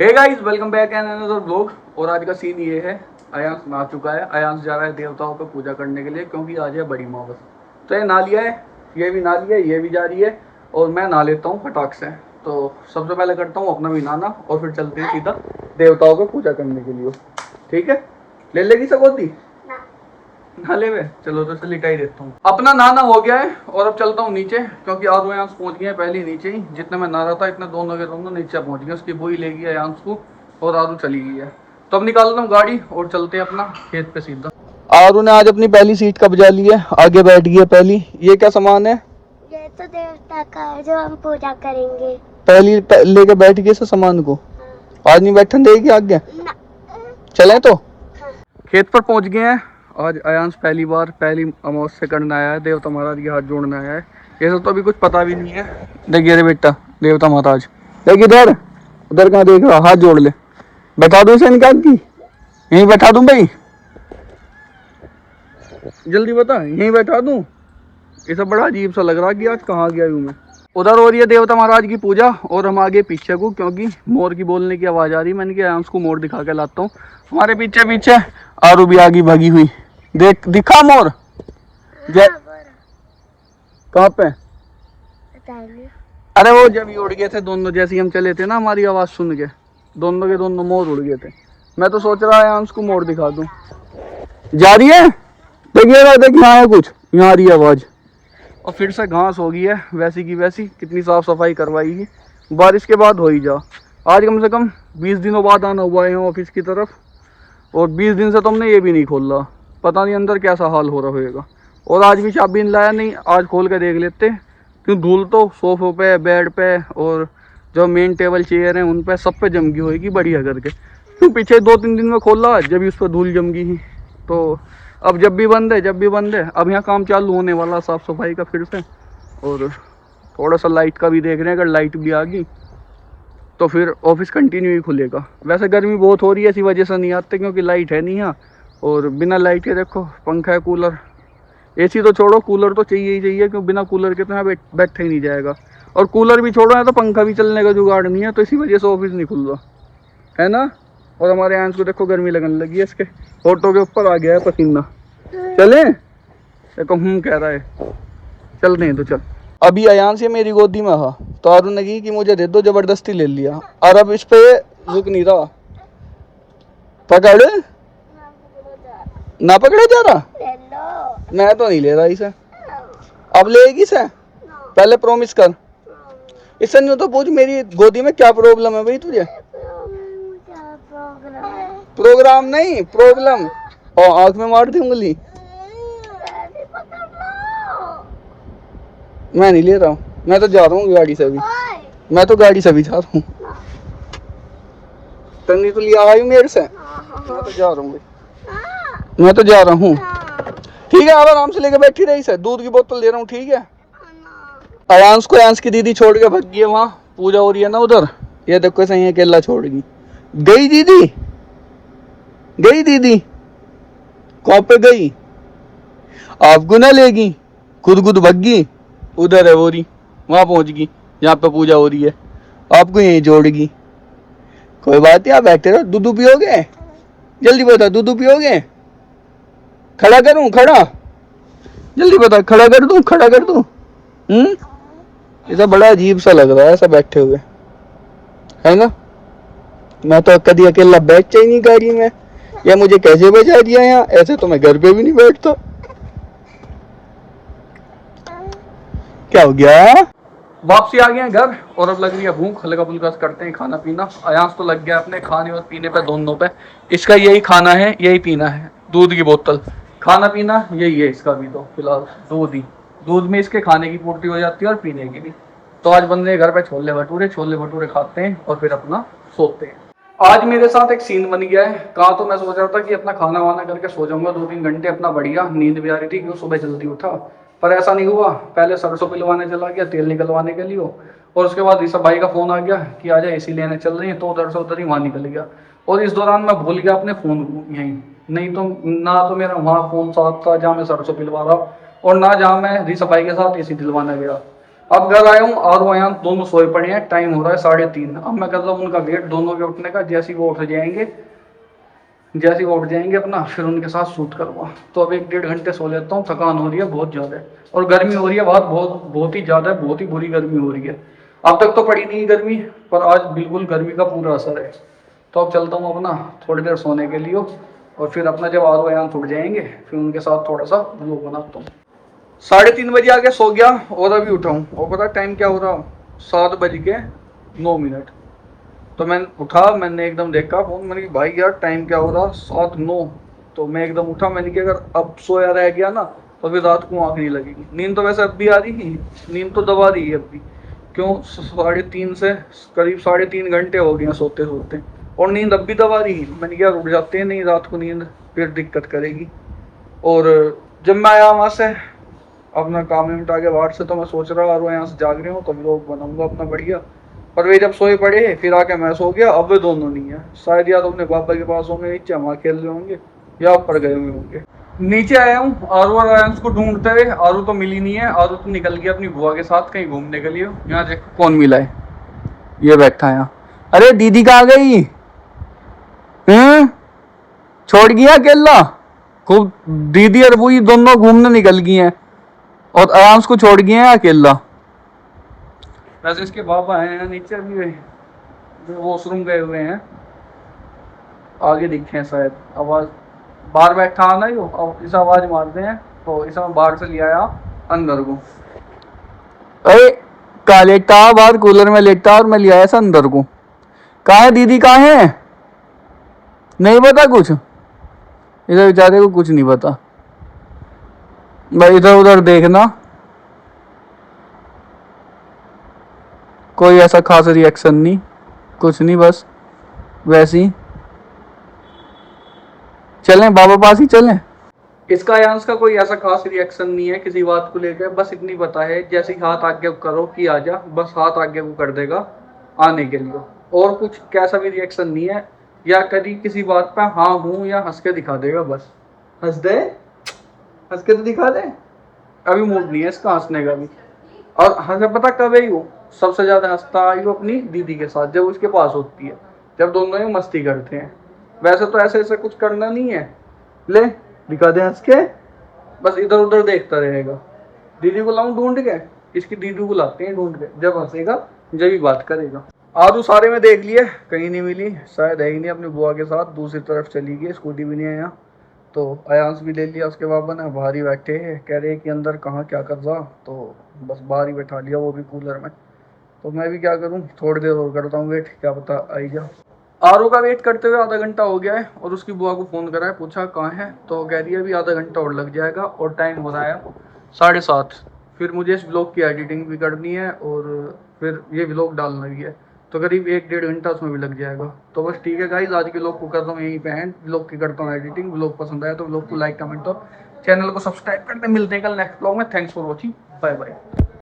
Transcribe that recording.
Hey guys, welcome back and another blog. और आज का सीन ये है, आयांश नहा चुका है। आयांश जा रहा है देवताओं को पूजा करने के लिए, क्योंकि आज है बड़ी अमावस। तो ये नहा लिया है, ये भी नहा लिया है, ये भी जा रही है। और मैं नहा लेता हूँ फटाक से। तो सबसे पहले करता हूँ अपना भी नहाना, और फिर चलते हैं सीधा देवताओं को पूजा करने के लिए। ठीक है, ले लेगी सगोती? नहा ले वे, चलो तो लिटा ही देता हूँ। अपना नहाना हो गया है और अब चलता हूँ नीचे, क्योंकि आरू आयांश पहुंच गए हैं पहले ही नीचे ही। जितने मैं नहा रहा था इतने दोनों के दोनों नीचे पहुंच गए। उसकी बुई ले गई आयांश को और आरू चली गई है। तो अब निकालता हूँ गाड़ी और चलते हैं अपना खेत पे सीधा। आरू ने आज अपनी पहली सीट कब्जा ली है, आगे बैठ गई है पहली। ये क्या सामान है? ये तो देवता का है जो हम पूजा करेंगे। पहली लेके बैठ गई इस सामान को। आज नहीं बैठन देगी आगे? चले तो। खेत पर पहुंच गए हैं। आज आयांश पहली बार पहली अमावस से करने आया है, देवता महाराज के हाथ जोड़ने आया है। ये सब तो अभी कुछ पता भी नहीं है। देखिए रे बेटा, देवता महाराज देख इधर, उधर कहाँ देख रहा? हाथ जोड़ ले। बैठा दूं इसे इनका की? यहीं बैठा दूं भाई? जल्दी बता, यहीं बैठा दूं? ये सब बड़ा अजीब सा लग रहा कि आज कहाँ गया हूँ मैं। उधर हो रही है देवता महाराज की पूजा और हम आगे पीछे को, क्योंकि मोर की बोलने की आवाज आ रही है। मैंने कहा आयांश को मोर दिखा के लाता हूँ। हमारे पीछे पीछे आरू भी आगी भागी हुई। देख, दिखा मोर? कहाँ पे? अरे वो जब ही उड़ गए थे दोनों, जैसे ही हम चले थे ना, हमारी आवाज सुन के दोनों के दोनों मोर उड़ गए थे। मैं तो सोच रहा है आयांश को मोर दिखा दूं। जा रही है, देखिएगा, देख यहाँ है कुछ, यहाँ आ रही है आवाज। और फिर से घास हो गई है वैसी की वैसी। कितनी साफ सफाई करवाई, बारिश के बाद हो ही जा। आज कम से कम 20 दिनों बाद आना हुआ है ऑफिस की तरफ, और 20 दिन से तुमने ये भी नहीं खोला। पता नहीं अंदर कैसा हाल हो रहा होगा। और आज भी चाबी लाया नहीं, आज खोल के देख लेते। क्यों धूल तो सोफों पे, बेड पे, और जो मेन टेबल चेयर हैं उन पे, सब पे जम गई होगी बढ़िया करके। क्यों पीछे 2-3 दिन में खोला जब भी उस पर धूल जम गई। तो अब जब भी बंद है, जब भी बंद है। अब यहाँ काम चालू होने वाला साफ सफाई का फिर से। और थोड़ा सा लाइट का भी देख रहे हैं, अगर लाइट भी आ गई तो फिर ऑफिस कंटिन्यू ही खुलेगा। वैसे गर्मी बहुत हो रही है, इसी वजह से नहीं आते, क्योंकि लाइट है नहीं यहाँ। और बिना लाइट के देखो, पंखा है, कूलर, एसी तो छोड़ो, कूलर तो चाहिए ही चाहिए, क्योंकि बिना कूलर के तो यहाँ बैठा ही नहीं जाएगा। और कूलर भी छोड़ो है तो पंखा भी चलने का जुगाड़ नहीं है, तो इसी वजह से ऑफिस नहीं खुल रहा है ना। और हमारे आंस को देखो गर्मी लगने लगी है, इसके फोटो के ऊपर आ गया है पसीना। चले देखो, कह रहा है चल नहीं तो चल। अभी अयान से मेरी गोदी में हा, तो आरू ने की कि मुझे दे दो, जबरदस्ती ले लिया। और अब इस पे रुक नहीं रहा। पकड़ ना, पकड़े जा रहा। मैं तो नहीं ले रहा इसे। अब लेगी इसे? पहले प्रॉमिस कर। इससे नहीं तो पूछ, मेरी गोदी में क्या प्रॉब्लम है भाई तुझे? प्रोग्राम नहीं, प्रॉब्लम। और आंख में मार दी उंगली। मैं नहीं ले रहा हूँ, मैं तो जा रहा हूँ गाड़ी से भी। मैं तो गाड़ी से भी जा रहा हूँ। तन्नी तो लिया आई मेरे से। मैं तो जा रहा हूँ भाई, मैं तो जा रहा हूँ। ठीक है, अब आराम से लेके बैठी रही से। दूध की बोतल दे रहा हूँ, ठीक है? अयांश को अयांश की दीदी छोड़ के भाग गई है, वहाँ पूजा हो रही है ना उधर। ये देखो सही अकेला छोड़ गई। गई दीदी, गई दीदी। कहाँ पे गई? आपको ना लेगी, खुद खुद भाग गई। उधर है वो रही, वहां पहुंच गई जहाँ पे पूजा हो रही है। आपको यहीं जोड़गी। कोई बात नहीं, आप बैठे रहो। दूध पियोगे? जल्दी बता, दूध पियोगे? खड़ा करूं? खड़ा, जल्दी बता, खड़ा कर दूं? खड़ा कर दूं? ये सब बड़ा अजीब सा लग रहा है ऐसा बैठे हुए, है ना। मैं तो कभी अकेला बैठ ही नहीं गाड़ी में। या मुझे कैसे बचा दिया यहाँ? ऐसे तो मैं घर पे भी नहीं बैठता। क्या हो गया? वापसी आ गए घर, और अब लग रही है भूख। हल्का फुल्का करते हैं खाना पीना। अयांश तो लग गया अपने खाने और पीने पे, दोनों पे। इसका यही खाना है, यही पीना है। दूध की बोतल, खाना पीना यही है इसका भी। तो फिलहाल दूध ही, दूध में इसके खाने की पूर्ति हो जाती है और पीने की भी। तो आज बन रहे घर पे छोले भटूरे। छोले भटूरे खाते हैं और फिर अपना सोते हैं। आज मेरे साथ एक सीन बन गया है। कहा तो मैं सोच रहा था कि अपना खाना वाना करके सो जाऊंगा 2-3 घंटे, अपना बढ़िया। नींद भी आ रही थी क्यों सुबह जल्दी उठा, पर ऐसा नहीं हुआ। पहले सरसों पिलवाने चला गया तेल निकलवाने के लिए, और उसके बाद ऋषभ भाई का फोन आ गया कि आजा एसी लेने चल रही है। तो उधर से उधर ही वहाँ निकल गया। और इस दौरान मैं भूल गया अपने फोन को यहीं। नहीं तो ना तो मेरा वहाँ फोन साथ था जहाँ मैं सरसों पिलवा रहा, और ना जहाँ मैं ऋषभ भाई के साथ एसी दिलवाना गया। अब घर आया हूँ और वो यहाँ दोनों सोए पड़े हैं, टाइम हो रहा है 3:30। अब मैं कर रहा हूँ उनका वेट, दोनों के उठने का। जैसे ही वो उठ जाएंगे, जैसे ही वो उठ जाएंगे अपना, फिर उनके साथ शूट करूँगा। तो अब 1-1.5 घंटे सो लेता हूँ, थकान हो रही है बहुत ज़्यादा। और गर्मी हो रही है बहुत बहुत बहुत ही ज़्यादा, बहुत ही बुरी गर्मी हो रही है। अब तक तो पड़ी नहीं गर्मी, पर आज बिल्कुल गर्मी का पूरा असर है। तो अब चलता हूँ अपना थोड़ी देर सोने के लिए, और फिर अपना जब आरो यहाँ उठ जाएंगे, फिर उनके साथ थोड़ा सा व्लॉग बनाता हूँ। 3:30 बजे आके सो गया, और अभी उठा हूँ। और पता टाइम क्या हो रहा, 7:09। तो मैं उठा, मैंने एकदम देखा फोन, मैंने कहा भाई यार टाइम क्या हो रहा, 7:09। तो मैं एकदम उठा, मैंने कहा अगर अब सोया रह गया ना तो फिर रात को आँख नहीं लगेगी। नींद तो वैसे अब भी आ रही थी, नींद तो दबा रही है अब भी। क्यों, 3:30 से करीब 3.5 घंटे हो गए हैं सोते सोते, और नींद अब भी दबा रही है। मैंने कहा रुक जाते हैं, नहीं रात को नींद फिर दिक्कत करेगी। और जब मैं आया वहाँ से अपना काम निपटा के बाहर से, तो मैं सोच रहा और यहाँ से जाग रहे हूँ तो व्लॉग बनाऊंगा अपना बढ़िया। पर वे जब सोए पड़े, फिर आके मैं सो गया। अब वे दोनों नहीं है, शायद या तो अपने पापा के पास होंगे नीचे, वहाँ खेल रहे होंगे, या ऊपर गए हुए होंगे। नीचे आया हूँ आरू और आयांश को ढूंढते हुए। आरू तो मिली नहीं है, आरू तो निकल गया अपनी बुआ के साथ कहीं घूमने के लिए। यहाँ देखो कौन मिला है, ये बैठा है यहाँ। अरे दीदी कहाँ गई, छोड़ गया अकेला। खूब दीदी और बुई दोनों घूमने निकल गई हैं, और आयांश को छोड़ गए हैं अकेला। वैसे इसके पापा हैं नीचे भी, वॉशरूम गए हुए हैं, आगे दिखे हैं शायद। आवाज बाहर बैठा ना यो, अब इस आवाज मारते हैं तो इस बाहर से लिया आया अंदर को। अरे कहा लेटा, बाहर कूलर में लेटा, और मैं लिया ऐसा अंदर को। कहाँ है दीदी, कहाँ है, नहीं पता कुछ, इधर बेचारे को कुछ नहीं पता भाई। इधर उधर देखना, कोई ऐसा खास रिएक्शन नहीं, कुछ नहीं, बस वैसे ही। चलें बाबा पास ही चलें। इसका आयांश का कोई ऐसा खास रिएक्शन नहीं है किसी बात को लेकर, बस इतनी पता है जैसे हाथ आगे करो कि आ जा, बस हाथ आगे वो कर देगा आने के लिए। और कुछ कैसा भी रिएक्शन नहीं है, या कभी किसी बात पे हाँ हूँ या हंस के दिखा देगा बस। हंस दे, हंस के तो दिखा दे। अभी मूड नहीं है इसका हंसने का भी। और हंसे पता कब है वो सबसे ज्यादा हंसता है, वो अपनी दीदी के साथ जब उसके पास होती है, जब दोनों ही मस्ती करते हैं। वैसे तो ऐसे ऐसे कुछ करना नहीं है, ले दिखा दे हंस के, बस इधर उधर देखता रहेगा। दीदी को लाऊं ढूंढ के, इसकी दीदी को लाते हैं ढूंढ के, जब हंसेगा जब ही बात करेगा। आरू सारे में देख लिए, कहीं नहीं मिली, शायद है ही नहीं, अपनी बुआ के साथ दूसरी तरफ चली गई, स्कूटी भी नहीं है यहाँ। तो आयांश भी ले लिया उसके पापा ने, बाहर ही बैठे हैं, कह रहे कि अंदर कहाँ क्या कर रहा, तो बस बाहर ही बैठा लिया, वो भी कूलर में। तो मैं भी क्या करूँ, थोड़ी देर और करता हूँ वेट, क्या पता आई जा। आरू का वेट करते हुए आधा घंटा हो गया है, और उसकी बुआ को फ़ोन करा है, पूछा कहाँ है, तो कह रही है अभी आधा घंटा और लग जाएगा, और टाइम हो रहा है 7:30। फिर मुझे इस व्लॉग की एडिटिंग भी करनी है, और फिर ये व्लॉग डालना भी है, तो करीब 1-1.5 घंटा उसमें भी लग जाएगा। तो बस ठीक है गाइस, आज के व्लॉग को करता हूँ यहीं पे एंड। व्लॉग की करता हूँ एडिटिंग। व्लॉग पसंद आया तो व्लॉग को लाइक कमेंट और चैनल को सब्सक्राइब करते। मिलते हैं कल नेक्स्ट व्लॉग में। Thanks for watching, bye bye.